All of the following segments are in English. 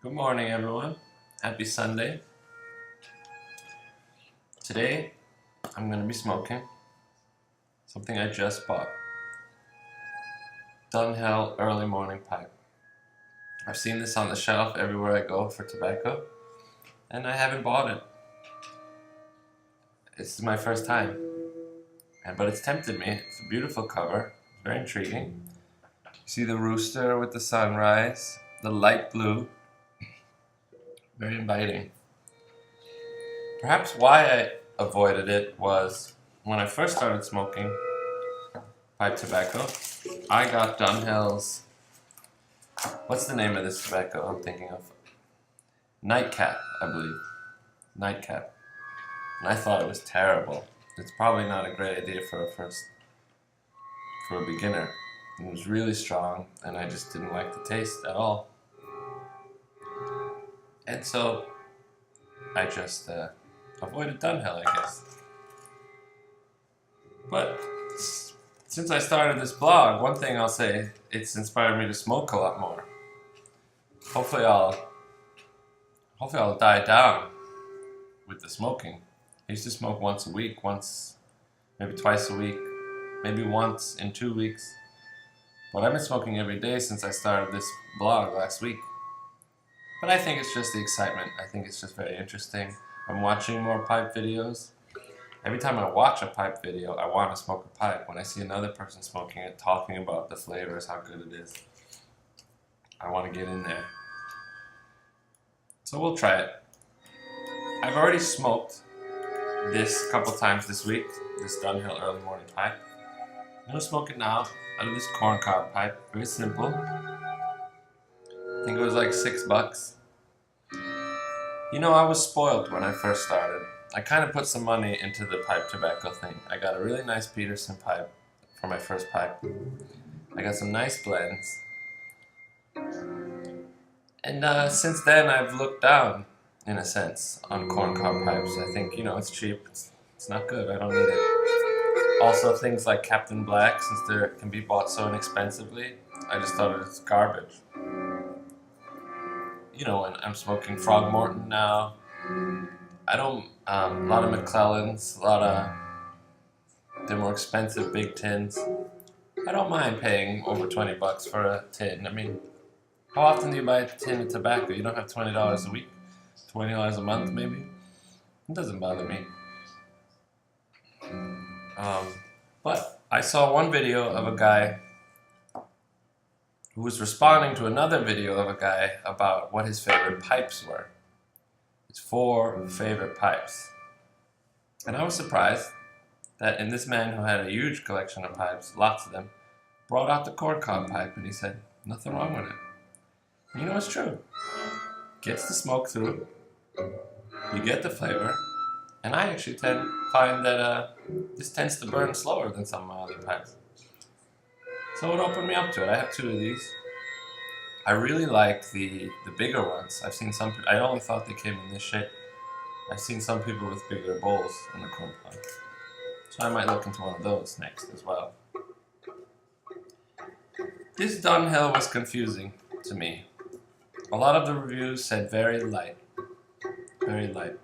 Good morning, everyone. Happy Sunday. Today, I'm going to be smoking something I just bought. Dunhill Early Morning Pipe. I've seen this on the shelf everywhere I go for tobacco, and I haven't bought it. This is my first time, but it's tempted me. It's a beautiful cover, very intriguing. You see the rooster with the sunrise, the light blue. Very inviting. Perhaps why I avoided it was when I first started smoking pipe tobacco, I got Dunhill's, what's the name of this tobacco I'm thinking of? Nightcap, I believe. Nightcap. And I thought it was terrible. It's probably not a great idea for a beginner. It was really strong, and I just didn't like the taste at all. And so I just avoided Dunhill, I guess. But since I started this blog, one thing I'll say, it's inspired me to smoke a lot more. Hopefully I'll die down with the smoking. I used to smoke once a week, maybe twice a week, maybe once in 2 weeks. But I've been smoking every day since I started this blog last week. But I think it's just the excitement. I think it's just very interesting. I'm watching more pipe videos. Every time I watch a pipe video, I want to smoke a pipe. When I see another person smoking it, talking about the flavors, how good it is, I want to get in there. So we'll try it. I've already smoked this a couple times this week, this Dunhill Early Morning Pipe. I'm going to smoke it now out of this corncob pipe. Very simple. I think it was like $6. You know, I was spoiled when I first started. I kind of put some money into the pipe tobacco thing. I got a really nice Peterson pipe for my first pipe. I got some nice blends. And since then I've looked down, in a sense, on corncob pipes. I think, you know, it's cheap. It's not good. I don't need it. Also, things like Captain Black, since they can be bought so inexpensively, I just thought it was garbage. You know, and I'm smoking Frog Morton now. I don't, a lot of McClellans, they're more expensive big tins. I don't mind paying over $20 for a tin. I mean, how often do you buy a tin of tobacco? You don't have $20 a week, $20 a month maybe? It doesn't bother me. But I saw one video of a guy who was responding to another video of a guy about what his favorite pipes were. His 4 favorite pipes. And I was surprised that in this man who had a huge collection of pipes, lots of them, brought out the corncob pipe, and he said, nothing wrong with it. And you know, it's true. Gets the smoke through, you get the flavor, and I actually find that this tends to burn slower than some of my other pipes. So it opened me up to it. I have 2 of these. I really like the bigger ones. I've seen some people, I only thought they came in this shape. I've seen some people with bigger bowls in the corn pipe. So I might look into one of those next as well. This Dunhill was confusing to me. A lot of the reviews said very light. Very light.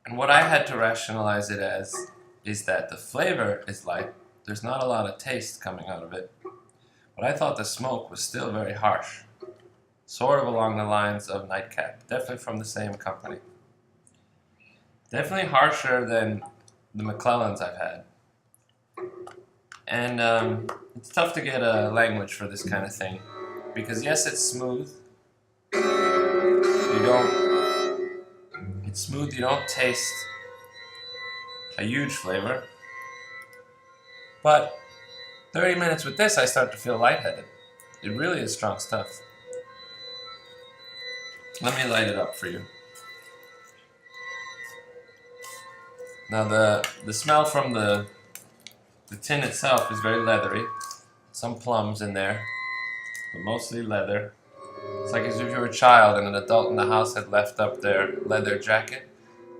And what I had to rationalize it as is that the flavor is light. There's not a lot of taste coming out of it. But I thought the smoke was still very harsh. Sort of along the lines of Nightcap. Definitely from the same company. Definitely harsher than the McClellans I've had. And it's tough to get a language for this kind of thing. Because yes, it's smooth. It's smooth, you don't taste a huge flavor. But 30 minutes with this, I start to feel lightheaded. It really is strong stuff. Let me light it up for you. Now the smell from the tin itself is very leathery. Some plums in there, but mostly leather. It's like as if you were a child and an adult in the house had left up their leather jacket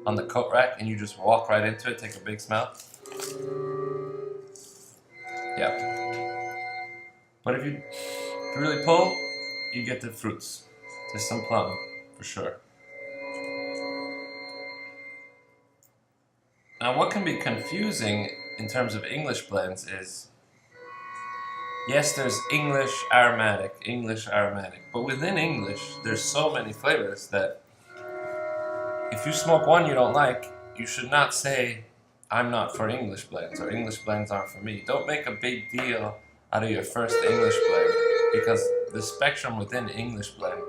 on the coat rack and you just walk right into it, take a big smell. Yep. But if you really pull, you get the fruits. There's some plum, for sure. Now, what can be confusing in terms of English blends is, yes, there's English aromatic, but within English, there's so many flavors that if you smoke one you don't like, you should not say, I'm not for English blends, or English blends aren't for me. Don't make a big deal out of your first English blend, because the spectrum within English blend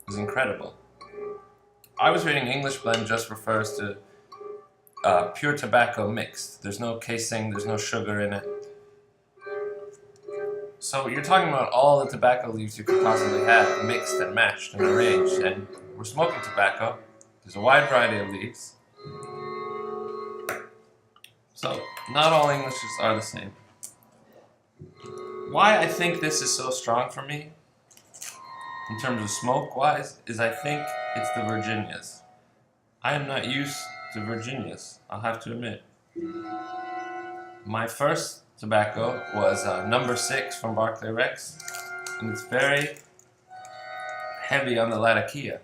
is incredible. I was reading English blend just refers to pure tobacco mixed. There's no casing, there's no sugar in it. So you're talking about all the tobacco leaves you could possibly have mixed and matched and arranged. And we're smoking tobacco. There's a wide variety of leaves. So not all Englishes are the same. Why I think this is so strong for me, in terms of smoke-wise, is I think it's the Virginias. I am not used to Virginias, I'll have to admit. My first tobacco was number 6 from Barclay Rex, and it's very heavy on the Latakia.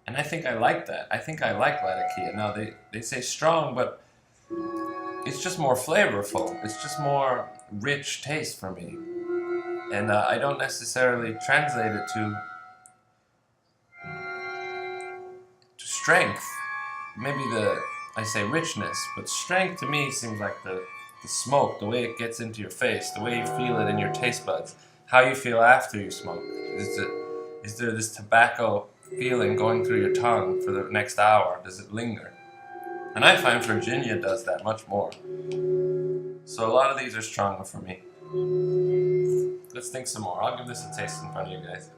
And I think I like that. I think I like Latakia. Now they say strong, but it's just more flavorful. It's just more rich taste for me. And I don't necessarily translate it to strength. Maybe I say richness, but strength to me seems like the smoke, the way it gets into your face, the way you feel it in your taste buds, how you feel after you smoke. Is there this tobacco feeling going through your tongue for the next hour? Does it linger? And I find Virginia does that much more. So a lot of these are stronger for me. Let's think some more. I'll give this a taste in front of you guys.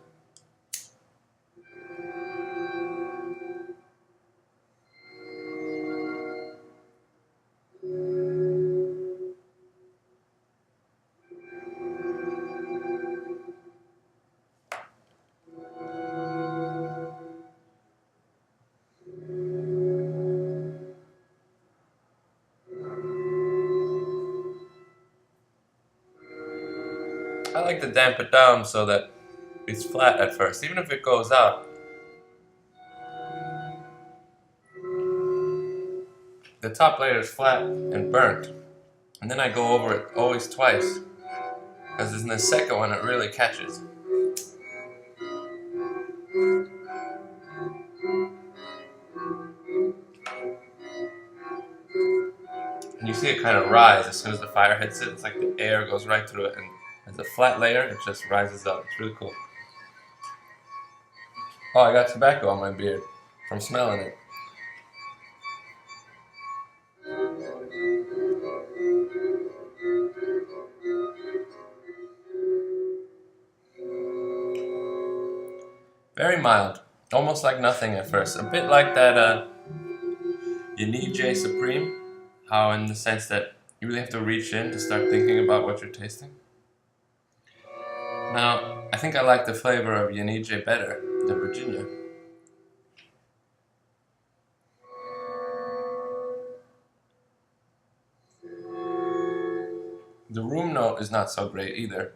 I like to damp it down so that it's flat at first, even if it goes out. The top layer is flat and burnt, and then I go over it always twice, because in the second one it really catches. And you see it kind of rise as soon as the fire hits it. It's like the air goes right through it, and as a flat layer, it just rises up. It's really cool. Oh, I got tobacco on my beard from smelling it. Very mild, almost like nothing at first. A bit like that Yeneejay Supreme, how in the sense that you really have to reach in to start thinking about what you're tasting. Now, I think I like the flavor of Yeneejay better than Virginia. The room note is not so great either.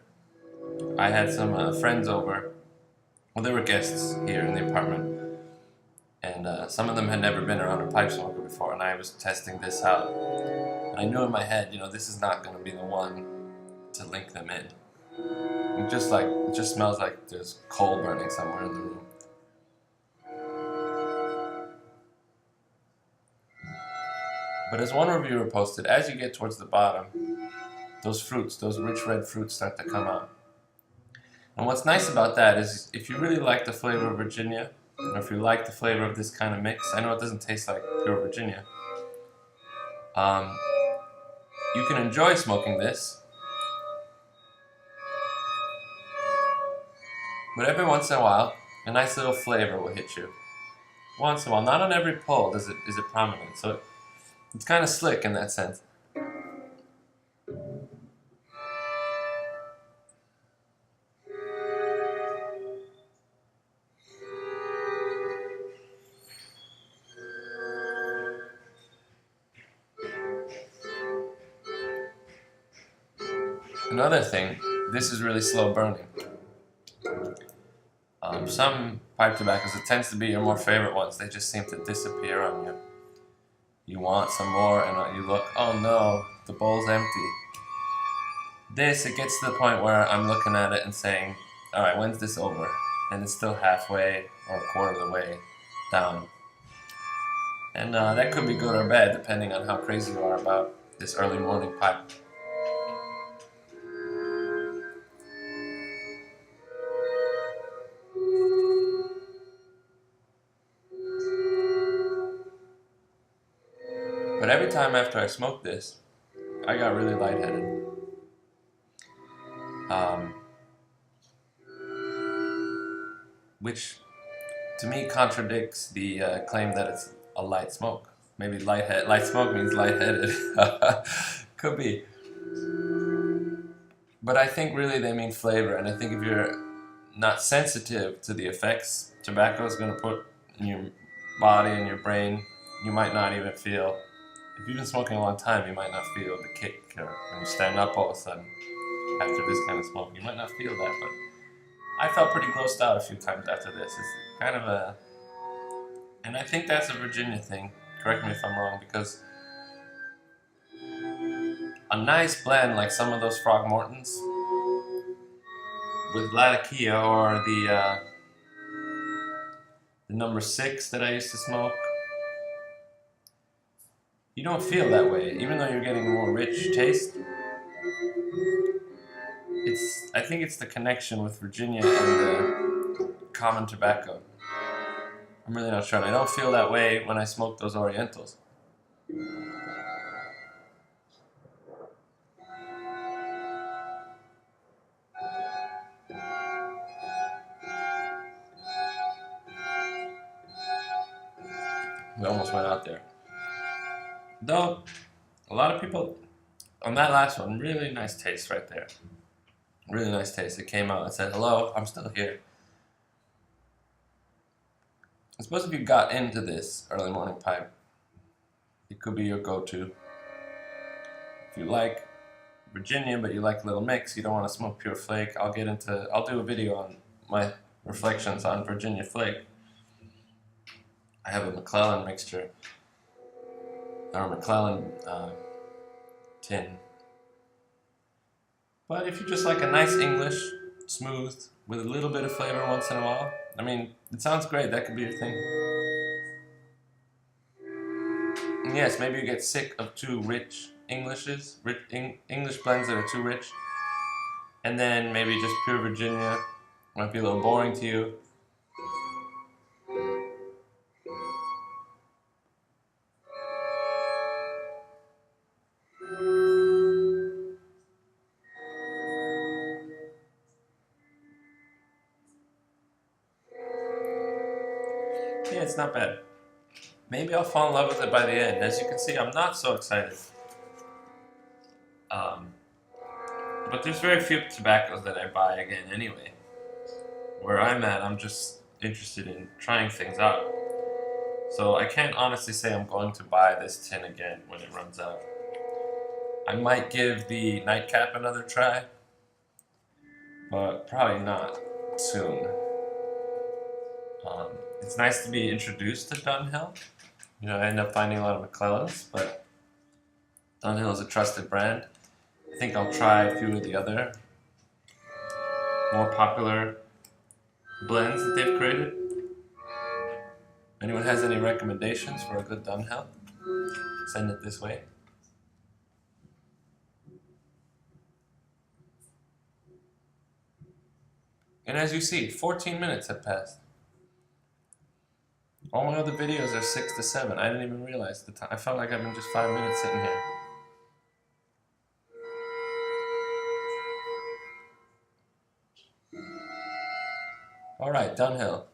I had some friends over. Well, they were guests here in the apartment, and some of them had never been around a pipe smoker before, and I was testing this out. And I knew in my head, this is not going to be the one to link them in. It just smells like there's coal burning somewhere in the room. But as one reviewer posted, as you get towards the bottom, those fruits, those rich red fruits start to come out. And what's nice about that is if you really like the flavor of Virginia, or if you like the flavor of this kind of mix, I know it doesn't taste like pure Virginia, you can enjoy smoking this, but every once in a while, a nice little flavor will hit you. Once in a while, not on every pull is it prominent, so it's kind of slick in that sense. Another thing, this is really slow burning. Some pipe tobaccos, it tends to be your more favorite ones. They just seem to disappear on you. You want some more, and you look, oh no, the bowl's empty. This, it gets to the point where I'm looking at it and saying, alright, when's this over? And it's still halfway or a quarter of the way down. And that could be good or bad, depending on how crazy you are about this early morning pipe. But every time after I smoked this, I got really lightheaded. Which to me contradicts the claim that it's a light smoke. Maybe light smoke means lightheaded. Could be. But I think really they mean flavor, and I think if you're not sensitive to the effects tobacco is going to put in your body and your brain, you might not even feel. If you've been smoking a long time, you might not feel the kick, or when you stand up all of a sudden after this kind of smoke, you might not feel that, but I felt pretty grossed out a few times after this. It's kind of a... And I think that's a Virginia thing. Correct me if I'm wrong, because a nice blend like some of those Frog Mortons with Latakia or the number 6 that I used to smoke, you don't feel that way, even though you're getting a more rich taste. I think it's the connection with Virginia and the common tobacco. I'm really not sure, and I don't feel that way when I smoke those Orientals. We almost went out there. Though, a lot of people, on that last one, really nice taste right there. Really nice taste. It came out and said, hello, I'm still here. I suppose if you got into this early morning pipe, it could be your go-to. If you like Virginia, but you like Little Mix, you don't want to smoke pure flake, I'll do a video on my reflections on Virginia flake. I have a McClellan mixture, or McClellan tin. But if you just like a nice English, smooth, with a little bit of flavor once in a while, I mean, it sounds great, that could be your thing. And yes, maybe you get sick of too rich English blends that are too rich, and then maybe just pure Virginia might be a little boring to you. Yeah, it's not bad. Maybe I'll fall in love with it by the end. As you can see, I'm not so excited. But there's very few tobaccos that I buy again anyway. Where I'm at, I'm just interested in trying things out. So I can't honestly say I'm going to buy this tin again when it runs out. I might give the nightcap another try, but probably not soon. It's nice to be introduced to Dunhill. You know, I end up finding a lot of McClellans, but Dunhill is a trusted brand. I think I'll try a few of the other more popular blends that they've created. If anyone has any recommendations for a good Dunhill, send it this way. And as you see, 14 minutes have passed. All my other videos are 6 to 7. I didn't even realize the time. I felt like I've been just 5 minutes sitting here. Alright, Dunhill.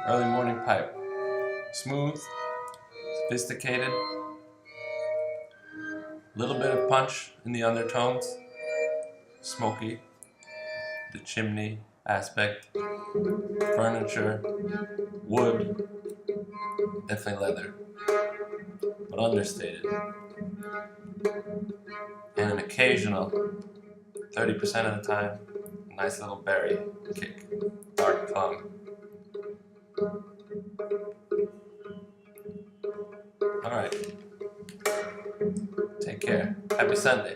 Early morning pipe. Smooth, sophisticated, little bit of punch in the undertones, smoky, the chimney aspect, furniture, wood, definitely leather, but understated, and an occasional 30% of the time, a nice little berry kick, dark plum. Alright. Take care. Happy Sunday.